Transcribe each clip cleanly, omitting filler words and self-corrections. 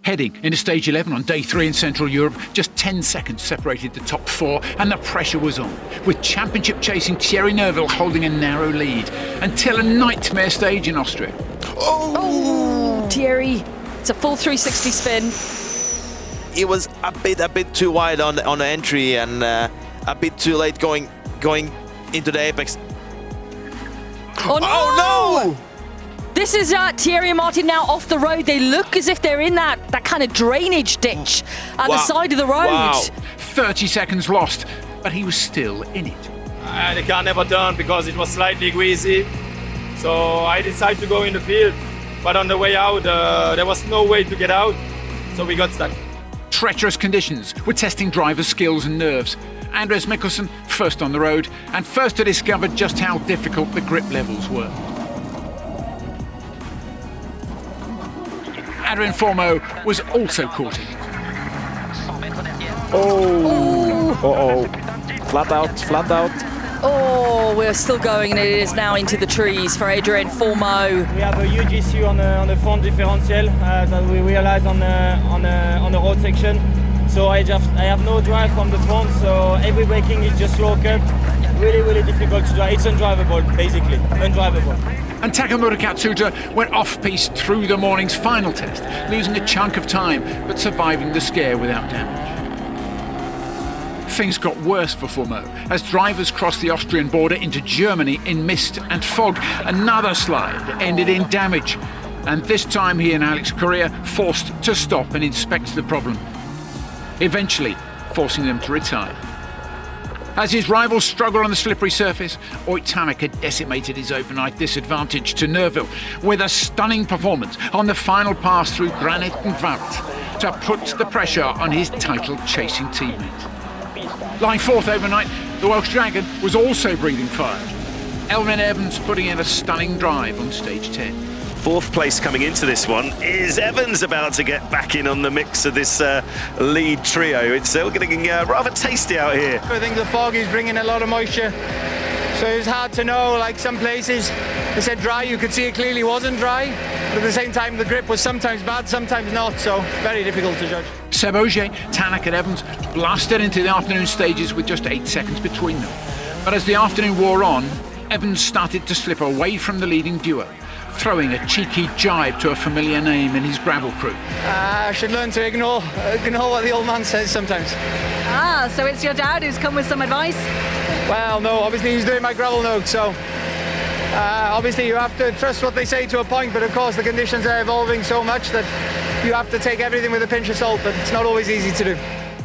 Heading into stage 11 on day 3 in Central Europe, just 10 seconds separated the top 4 and the pressure was on, with championship chasing Thierry Neuville holding a narrow lead until a nightmare stage in Austria. Oh, Thierry, it's a full 360 spin. It was a bit too wide on the entry and a bit too late going into the apex. Oh no! Oh, no! This is Thierry and Martin now off the road. They look as if they're in that kind of drainage ditch at the side of the road. Wow. 30 seconds lost, but he was still in it. The car never turned because it was slightly greasy. So I decided to go in the field. But on the way out, there was no way to get out. So we got stuck. Treacherous conditions were testing drivers' skills and nerves. Andres Mikkelsen first on the road and first to discover just how difficult the grip levels were. Adrien Fourmeau was also caught in it. Flat out. Oh, we're still going, and it is now into the trees for Adrien Fourmeau. We have a huge issue on the front differential that we realized on the road section. So I have no drive from the front, so every braking is just slow cut. Really difficult to drive. It's undrivable, basically, undrivable. And Takemura Katsuta went off-piste through the morning's final test, losing a chunk of time, but surviving the scare without damage. Things got worse for Fourmeau as drivers crossed the Austrian border into Germany in mist and fog. Another slide ended in damage, and this time he and Alex Correa forced to stop and inspect the problem, eventually forcing them to retire. As his rivals struggled on the slippery surface, Oyt Tanak had decimated his overnight disadvantage to Neuville with a stunning performance on the final pass through granite and veld to put the pressure on his title-chasing teammate. Lying fourth overnight, the Welsh Dragon was also breathing fire. Elfyn Evans putting in a stunning drive on stage 10. Fourth place coming into this one. Is Evans about to get back in on the mix of this lead trio? It's all getting rather tasty out here. I think the fog is bringing a lot of moisture, so it's hard to know. Like some places, they said dry, you could see it clearly wasn't dry, but at the same time the grip was sometimes bad, sometimes not, so very difficult to judge. Seb Ogier, Tanak and Evans blasted into the afternoon stages with just 8 seconds between them. But as the afternoon wore on, Evans started to slip away from the leading duo, throwing a cheeky jibe to a familiar name in his gravel crew. I should learn to ignore what the old man says sometimes. So it's your dad who's come with some advice? Well, no, obviously he's doing my gravel note, so obviously you have to trust what they say to a point, but of course the conditions are evolving so much that you have to take everything with a pinch of salt, but it's not always easy to do.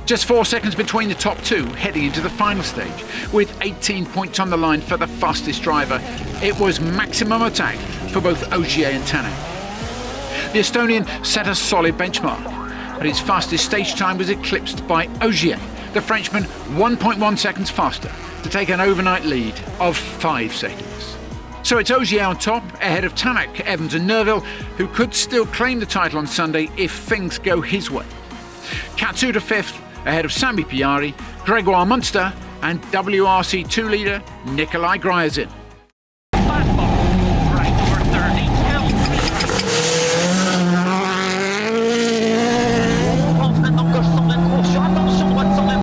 Just 4 seconds between the top two heading into the final stage. With 18 points on the line for the fastest driver, it was maximum attack for both Ogier and Tanak. The Estonian set a solid benchmark, but his fastest stage time was eclipsed by Ogier, the Frenchman 1.1 seconds faster, to take an overnight lead of 5 seconds. So it's Ogier on top, ahead of Tanak, Evans and Neuville, who could still claim the title on Sunday if things go his way. Katsuta fifth, ahead of Sami Piari, Gregoire Munster and WRC 2 leader Nikolai Gryazin.